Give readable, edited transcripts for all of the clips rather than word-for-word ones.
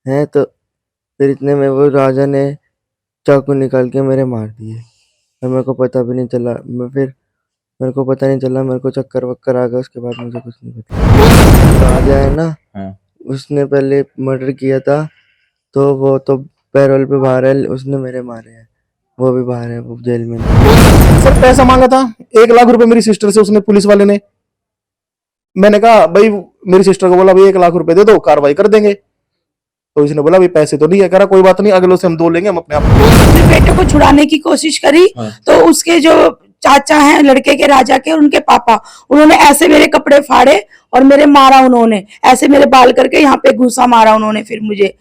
हैं। तो फिर इतने में वो राजा ने चाकू निकाल के मेरे मार दिए और मेरे को पता भी नहीं चला। मेरे को पता नहीं चला, मेरे को चक्कर वक्कर आ गया, उसके बाद मुझे कुछ नहीं पता। राजा है ना, हाँ। उसने पहले मर्डर किया था, तो वो तो पैरोल पे बाहर है, उसने मेरे मारे हैं, वो भी बाहर है, वो जेल में नहीं। सर पैसा मांगा था 1 लाख रुपए मेरी सिस्टर से उसने, पुलिस वाले ने। मैंने कहा भाई, मेरी सिस्टर को बोला भाई 1 लाख रुपए दे दो, कार्रवाई कर देंगे। तो इसने बोला भाई पैसे तो नहीं है। कह रहा कोई बात नहीं, अगले से हम 2 लेंगे, हम अपने आप। अपने बेटे को छुड़ाने की कोशिश करी। हाँ। तो उसके जो चाचा हैं लड़के के, राजा के, उनके पापा, उन्होंने ऐसे मेरे कपड़े फाड़े और मेरे मारा। उन्होंने ऐसे मेरे बाल करके यहाँ पे घूसा मारा उन्होंने फिर मुझे।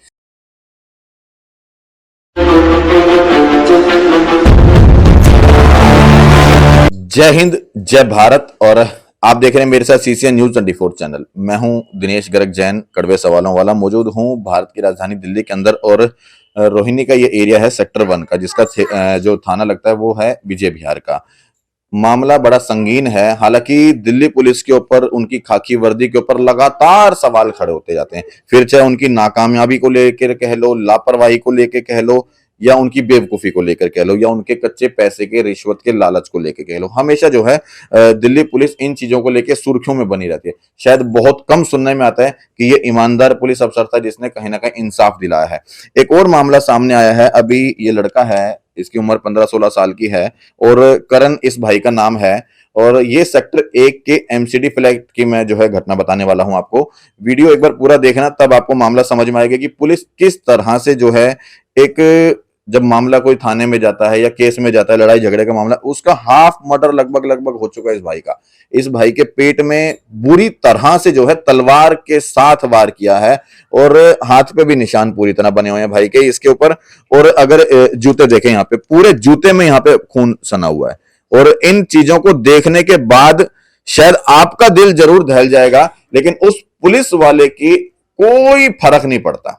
जय हिंद, जय भारत। और आप देख रहे हैं मेरे साथ सीसीएन न्यूज 24 चैनल। मैं हूं दिनेश गर्ग जैन, कड़वे सवालों वाला। मौजूद हूं भारत की राजधानी दिल्ली के अंदर और रोहिणी का ये एरिया है सेक्टर 1 का, जिसका जो थाना लगता है वो है विजय विहार का। मामला बड़ा संगीन है। हालांकि दिल्ली पुलिस के ऊपर, उनकी खाकी वर्दी के ऊपर लगातार सवाल खड़े होते जाते हैं। फिर चाहे उनकी नाकामयाबी को लेकर कह लो, लापरवाही को लेकर कह लो, या उनकी बेवकूफी को लेकर कह लो, या उनके कच्चे पैसे के, रिश्वत के लालच को लेकर कह लो, हमेशा जो है दिल्ली पुलिस इन चीजों को लेकर सुर्खियों में बनी रहती है। शायद बहुत कम सुनने में आता है कि ये ईमानदार पुलिस अफसर था जिसने कहीं ना कहीं इंसाफ दिलाया है। एक और मामला सामने आया है। अभी ये लड़का है, इसकी उम्र 15-16 साल की है और करण इस भाई का नाम है। और ये सेक्टर 1 के एमसीडी फ्लैट की मैं जो है घटना बताने वाला हूं आपको। वीडियो एक बार पूरा देखना, तब आपको मामला समझ में आएगा कि पुलिस किस तरह से जो है, एक जब मामला कोई थाने में जाता है या केस में जाता है, लड़ाई झगड़े का मामला, उसका हाफ मर्डर लगभग लगभग हो चुका है इस भाई का। इस भाई के पेट में बुरी तरह से जो है तलवार के साथ वार किया है और हाथ पे भी निशान पूरी तरह बने हुए हैं भाई के इसके ऊपर। और अगर जूते देखें, यहाँ पे पूरे जूते में यहाँ पे खून सना हुआ है। और इन चीजों को देखने के बाद शायद आपका दिल जरूर दहल जाएगा, लेकिन उस पुलिस वाले की कोई फर्क नहीं पड़ता।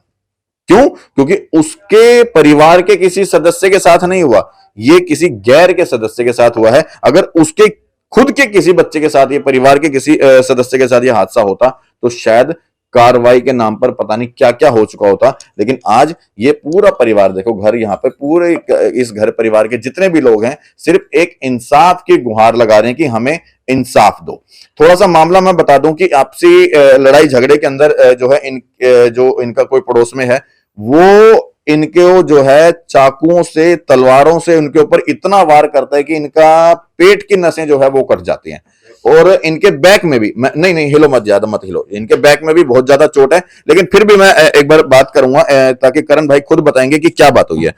क्यों? क्योंकि उसके परिवार के किसी सदस्य के साथ नहीं हुआ, ये किसी गैर के सदस्य के साथ हुआ है। अगर उसके खुद के किसी बच्चे के साथ, ये परिवार के किसी सदस्य के साथ ये हादसा होता, तो शायद कार्रवाई के नाम पर पता नहीं क्या क्या हो चुका होता। लेकिन आज ये पूरा परिवार देखो, घर यहाँ पे पूरे इस घर परिवार के जितने भी लोग हैं, सिर्फ एक इंसाफ की गुहार लगा रहे हैं कि हमें इंसाफ दो। थोड़ा सा मामला मैं बता दूं कि आपसी लड़ाई झगड़े के अंदर जो है जो इनका कोई पड़ोस में है, वो इनके जो है चाकुओं से, तलवारों से उनके ऊपर इतना वार करता है कि इनका पेट की नसें जो है वो कट जाती हैं। और इनके बैक में भी, नहीं नहीं हिलो मत, ज्यादा मत हिलो, इनके बैक में भी बहुत ज्यादा चोट है। लेकिन फिर भी मैं एक बार बात करूंगा ताकि करण भाई खुद बताएंगे कि क्या बात हुई है।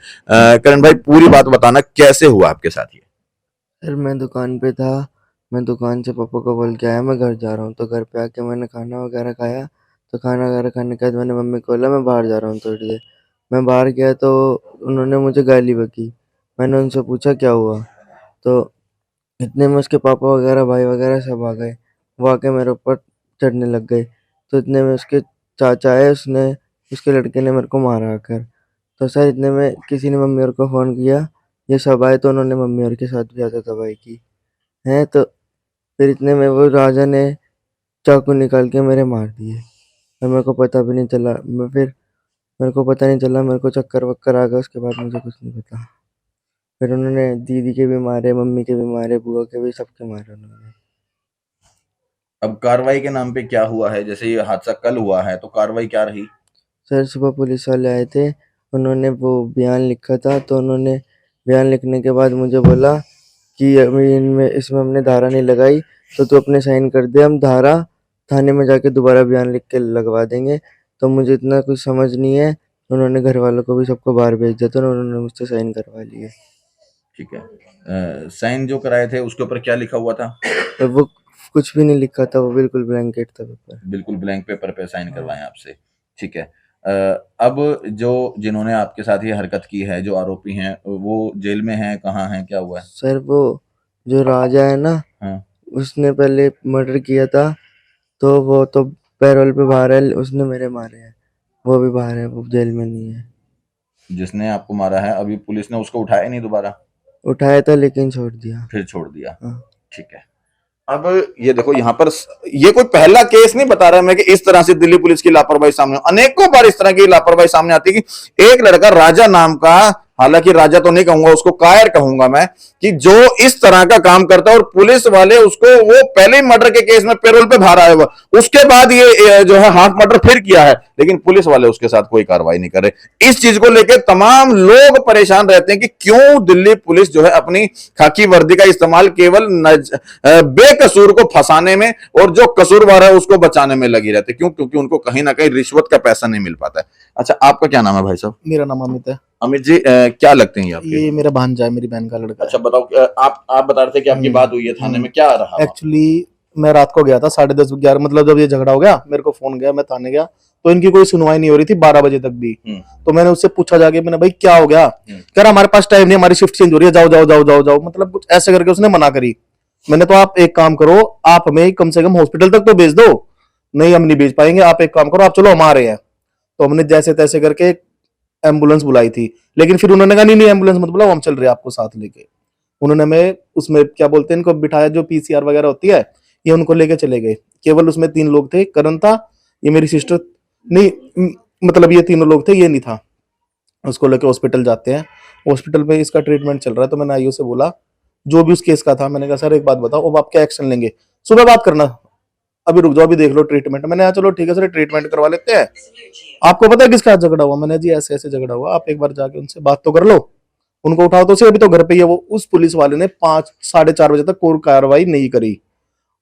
करण भाई पूरी बात बताना, कैसे हुआ आपके साथ ये? सर मैं दुकान पे था, मैं दुकान से पापा को बोल के आया मैं घर जा रहा हूँ। तो घर पे आके मैंने खाना वगैरह खाया। तो खाना वगैरह खाने के बाद मैंने मम्मी को बोला मैं बाहर जा रहा हूँ थोड़ी देर। मैं बाहर गया तो उन्होंने मुझे गाली बकी। मैंने उनसे पूछा क्या हुआ, तो इतने में उसके पापा वगैरह, भाई वगैरह सब आ गए। वो आके मेरे ऊपर चढ़ने लग गए। तो इतने में उसके चाचा आए, उसने, उसके लड़के ने मेरे को मारा आकर। तो सर इतने में किसी ने मम्मी और को फ़ोन किया, ये सब आए तो उन्होंने मम्मी और के साथ भी ज़्यादा दवाई की हैं। तो फिर इतने में वो राजा ने चाकू निकाल के मेरे मार दिए और मेरे को पता भी नहीं चला। मेरे को पता नहीं चला, मेरे को चक्कर वक्कर आ गया, उसके बाद मुझे कुछ नहीं पता। फिर उन्होंने दीदी के भी मारे, मम्मी के भी मारे, बुआ के भी, सबके मारे उन्होंने। अब कार्रवाई के नाम पे क्या हुआ है? जैसे ये हादसा कल हुआ है, तो कार्रवाई क्या रही? सर सुबह पुलिस वाले आए थे, उन्होंने वो बयान लिखा था। तो उन्होंने बयान लिखने के बाद मुझे बोला कि अभी इनमें, इसमें हमने धारा नहीं लगाई, तो तू अपने साइन कर दे, हम धारा थाने में जाके दोबारा बयान लिख के लगवा देंगे। तो मुझे इतना कुछ समझ नहीं है, उन्होंने घर वालों को भी सबको बाहर भेज दिया, तो उन्होंने मुझसे साइन करवा लिए। ठीक है। साइन जो कराए थे उसके ऊपर क्या लिखा हुआ था? और वो कुछ भी नहीं लिखा था, वो बिल्कुल ब्लैंकेट था पेपर। बिल्कुल ब्लैंक पेपर पे साइन हाँ। करवाए आपसे। ठीक है। अब जो जिन्होंने आपके साथ ये हरकत की है, जो आरोपी हैं, वो जेल में हैं, कहाँ हैं, क्या हुआ है? सर वो जो राजा है ना, हाँ। उसने पहले मर्डर किया था, तो वो तो पैरोल पे बाहर है, उसने मेरे मारे हैं, वो भी बाहर है, वो जेल में नहीं है। जिसने आपको मारा है, अभी पुलिस ने उसको उठाया नहीं दोबारा? उठाया था लेकिन छोड़ दिया। फिर छोड़ दिया। हाँ। ठीक है। अब ये देखो यहाँ पर ये कोई पहला केस नहीं बता रहा मैं कि इस तरह से दिल्ली पुलिस की लापरवाही सामने, अनेकों बार इस तरह की लापरवाही सामने आती है कि एक लड़का राजा नाम का, हालांकि राजा तो नहीं कहूंगा, उसको कायर कहूंगा मैं, कि जो इस तरह का काम करता है और पुलिस वाले उसको, वो पहले ही मर्डर के केस में पैरोल पे बाहर आया हुआ, उसके बाद ये जो है हाफ मर्डर फिर किया है, लेकिन पुलिस वाले उसके साथ कोई कार्रवाई नहीं कर रहे। इस चीज को लेकर तमाम लोग परेशान रहते हैं कि क्यों दिल्ली पुलिस जो है अपनी खाकी वर्दी का इस्तेमाल केवल बेकसूर को फंसाने में और जो कसूरवार है उसको बचाने में लगी रहती है। क्यों? क्योंकि उनको कहीं ना कहीं रिश्वत का पैसा नहीं मिल पाता है। अच्छा, आपका क्या नाम है भाई साहब? मेरा नाम अमित है। अमित जी, क्या लगते हैं ये आपके? ये मेरा भांजा है, मेरी बहन का लड़का। अच्छा बताओ, आप बता रहे थे कि आपकी बात हुई है थाने में, क्या रहा? एक्चुअली मैं रात को गया था 10:30-11, मतलब जब ये झगड़ा हो गया मेरे को फोन गया, मैं थाने गया तो इनकी कोई सुनवाई नहीं हो रही थी 12 बजे तक भी। तो मैंने उससे पूछा जाके, मैंने भाई क्या हो गया, कह रहा हमारे पास टाइम नहीं, हमारी शिफ्ट चेंज हो रही है, जाओ जाओ जाओ जाओ जाओ, मतलब कुछ ऐसे करके उसने मना करी। मैंने तो आप एक काम करो, आप हमें कम से कम हॉस्पिटल तक तो भेज दो। नहीं, हम नहीं भेज पाएंगे, आप एक काम करो, आप चलो हम आ रहे हैं। तो हमने जैसे तैसे करके एम्बुलेंस बुलाई थी, लेकिन फिर उन्होंने कहा नहीं नहीं एम्बुलेंस मत बुलाओ, हम चल रहे हैं आपको साथ लेके। उन्होंने हमें उसमें क्या बोलते हैं इनको बिठाया, जो पीसीआर वगैरह होती है, ये उनको लेके चले गए। केवल उसमें 3 लोग थे, करण था, ये मेरी सिस्टर नहीं, मतलब ये तीनों लोग थे, ये नहीं था। उसको लेके हॉस्पिटल जाते हैं, हॉस्पिटल में इसका ट्रीटमेंट चल रहा है। तो मैंने आईओ से बोला जो भी उस केस का था, मैंने कहा सर एक बात बताओ, अब आप क्या एक्शन लेंगे? सुबह बात करना, अभी रुक जाओ, अभी देख लो ट्रीटमेंट। मैंने कहा चलो ठीक है सर, ट्रीटमेंट करवा लेते हैं। आपको पता है किसका साथ झगड़ा हुआ? मैंने जी ऐसे ऐसे झगड़ा हुआ, आप एक बार जाके उनसे बात तो कर लो, उनको उठाओ तो सही, अभी तो घर पे ही है वो। उस पुलिस वाले ने 5 साढ़े 4 बजे तक कोई कार्रवाई नहीं करी।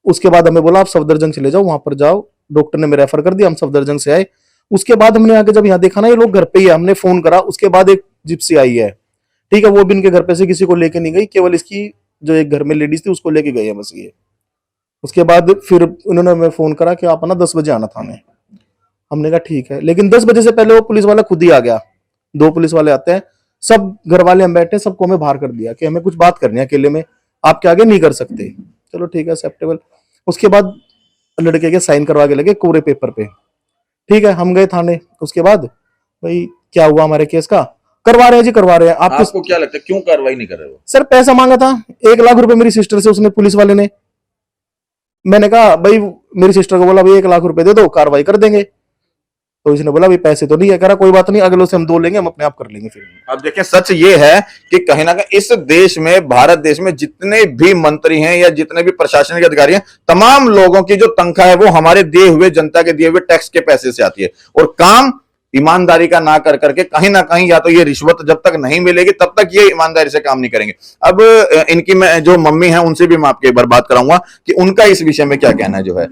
उसके बाद हमें बोला आप सफदरजंग चले जाओ, वहां पर जाओ, डॉक्टर ने मेरा रेफर कर दिया, हम सफदरजंग से आए। उसके बाद हमने आके जब यहाँ देखा ना ये लोग घर पे ही है, हमने फोन करा, उसके बाद एक जिप्सी आई है, ठीक है, वो भी इनके घर पे से किसी को लेके नहीं गई, केवल इसकी जो एक घर में लेडीज थी उसको लेके गई है बस ये। उसके बाद फिर उन्होंने हमें फोन करा कि आप ना 10 बजे आना थाने। हमने कहा ठीक है, लेकिन 10 बजे से पहले वो पुलिस वाला खुद ही आ गया। 2 पुलिस वाले आते हैं, सब घर वाले हम बैठे, सबको हमें बाहर कर दिया कि हमें कुछ बात करनी है अकेले में, आपके आगे नहीं कर सकते। चलो ठीक है, एक्सेप्टेबल। उसके बाद लड़के के साइन करवा के लगे कोरे पेपर पे, ठीक है, हम गए थाने। उसके बाद भाई क्या हुआ हमारे केस का, करवा रहे हैं जी, करवा रहे हैं। आपको क्या लगता है क्यों कार्रवाई नहीं कर रहे हो? सर पैसा मांगा था 1 लाख रुपए मेरी सिस्टर से उसने, पुलिस वाले ने। मैंने कहा भाई, मेरी सिस्टर को बोला भाई 1 लाख रुपए दे दो, कार्रवाई कर देंगे। तो इसने बोला भाई पैसे तो नहीं है, कह रहा कोई बात नहीं, अगले से हम 2 लेंगे, हम अपने आप कर लेंगे फिर। अब देखिए, सच ये है कि कहीं ना कहीं इस देश में, भारत देश में जितने भी मंत्री हैं या जितने भी प्रशासनिक अधिकारी हैं, तमाम लोगों की जो तनख्वाह है वो हमारे दिए हुए, जनता के दिए हुए टैक्स के पैसे से आती है, और काम ईमानदारी का ना कर करके कहीं ना कहीं या तो ये रिश्वत जब तक नहीं मिलेगी तब तक ये ईमानदारी से काम नहीं करेंगे। अब इनकी मैं जो मम्मी है उनसे भी मैं आपके एक बार बात कराऊंगा कि उनका इस विषय में क्या कहना है जो है,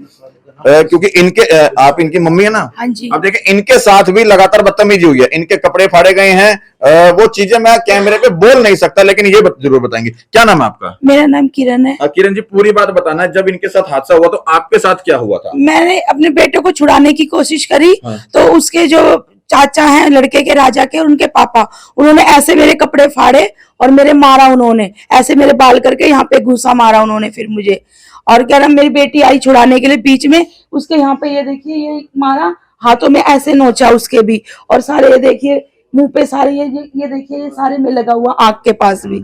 क्योंकि इनके आप इनकी मम्मी है ना? हाँ जी। अब देखिए, इनके साथ भी लगातार बदतमीजी हुई है, इनके कपड़े फाड़े गए हैं, वो चीजें मैं कैमरे पे बोल नहीं सकता, लेकिन ये जरूर बताएंगे। क्या नाम है आपका? मेरा नाम किरण है। किरण जी, पूरी बात बताना है, जब इनके साथ हादसा हुआ तो आपके साथ क्या हुआ था? मैंने अपने बेटे को छुड़ाने की कोशिश करी, तो उसके जो चाचा हैं लड़के के, राजा के, उनके पापा, उन्होंने ऐसे मेरे कपड़े फाड़े और मेरे मारा, उन्होंने ऐसे मेरे बाल करके यहाँ पे घूसा मारा उन्होंने फिर मुझे। और क्या नाम, मेरी बेटी आई छुड़ाने के लिए, बीच में उसके यहाँ पे ये देखिए ये मारा, हाथों में ऐसे नोचा उसके भी, और सारे ये देखिए मुंह पे सारे ये देखिए ये सारे में लगा हुआ, आंख के पास भी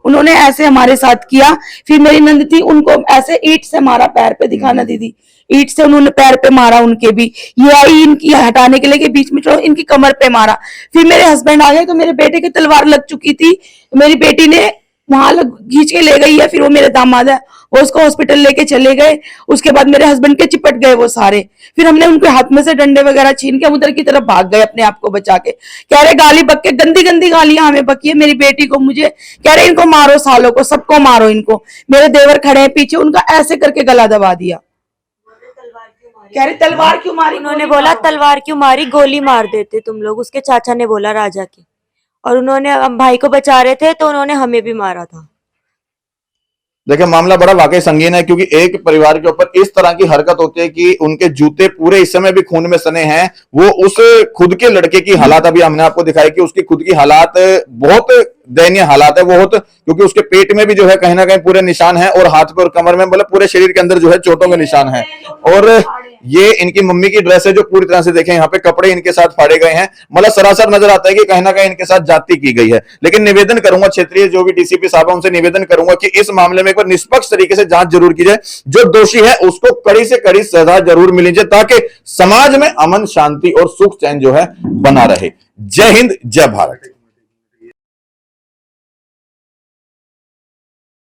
उन्होंने ऐसे हमारे साथ किया। फिर मेरी नंद थी, उनको ऐसे ईंट से मारा, पैर पे दिखाना दीदी, ईंट से उन्होंने पैर पे मारा उनके भी। ये आई इनकी हटाने के लिए कि बीच में चलो, इनकी कमर पे मारा। फिर मेरे हस्बैंड आ गए तो मेरे बेटे की तलवार लग चुकी थी, मेरी बेटी ने वहां खींच के ले गई है, फिर वो मेरे दामाद है, वो उसको हॉस्पिटल लेके चले गए। उसके बाद मेरे हस्बैंड के चिपट गए वो सारे, फिर हमने उनके हाथ में से डंडे वगैरह छीन के उधर की तरफ भाग गए अपने आप को बचा के। कह रहे गाली बक के, गंदी गंदी गालियां हमें बकी है, मेरी बेटी को, मुझे। कह रहे इनको मारो, सालों को सबको मारो इनको। मेरे देवर खड़े हैं पीछे, उनका ऐसे करके गला दबा दिया। कह रहे तलवार क्यों मारी? उन्होंने बोला तलवार क्यों मारी, गोली मार देते तुम लोग, उसके चाचा ने बोला राजा की। और उन्होंने, हम भाई को बचा रहे थे तो उन्होंने हमें भी मारा था। देखिए, मामला बड़ा वाकई संगीन है, क्योंकि एक परिवार के ऊपर इस तरह की हरकत होती है कि उनके जूते पूरे इस समय भी खून में सने हैं। वो उस खुद के लड़के की हालात अभी हमने आपको दिखाई कि उसकी खुद की हालात बहुत दयनीय हालात है, बहुत, क्योंकि उसके पेट में भी जो है कहीं ना कहीं पूरे निशान है, और हाथ पे और कमर में, मतलब पूरे शरीर के अंदर जो है चोटों के निशान है। और ये इनकी मम्मी की ड्रेस है जो पूरी तरह से देखें यहाँ पे कपड़े इनके साथ फाड़े गए हैं, मतलब सरासर नजर आता है कि कहीं ना कहीं इनके साथ जाति की गई है। लेकिन निवेदन करूंगा क्षेत्रीय जो भी डीसीपी साहब है उनसे निवेदन करूंगा कि इस मामले में एक बार निष्पक्ष तरीके से जांच जरूर की जाए, जो दोषी है उसको कड़ी से कड़ी सजा जरूर मिली जाए ताकि समाज में अमन शांति और सुख चैन जो है बना रहे। जय हिंद, जय भारत।